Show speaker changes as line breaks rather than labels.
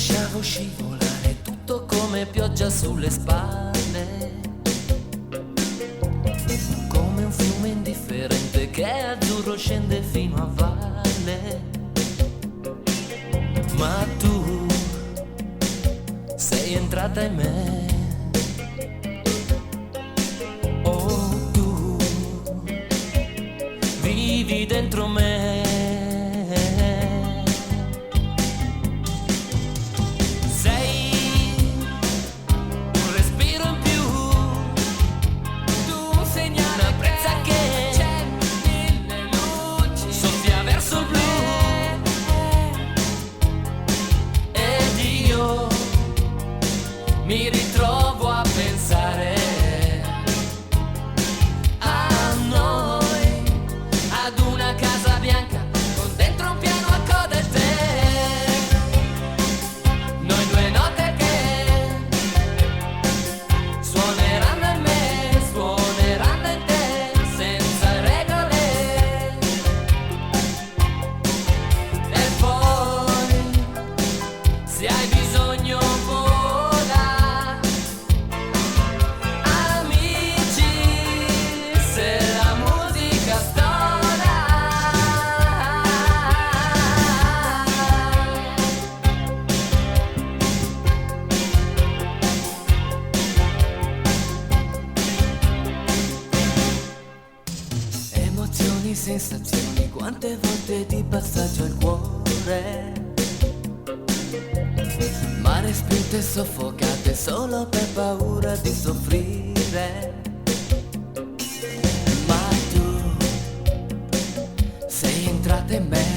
lasciavo scivolare tutto come pioggia sulle spalle, come un fiume indifferente che azzurro scende fino a valle. Ma tu sei entrata in me, oh tu vivi dentro me. Mi ritrovo a pensare a noi, ad una casa bianca con dentro un piano a coda e te. Noi due note che suoneranno in me, suoneranno in te, senza regole. E poi, se hai bisogno sensazioni, quante volte di passaggio al cuore, mare spinte soffocate solo per paura di soffrire. Ma tu sei entrata in me,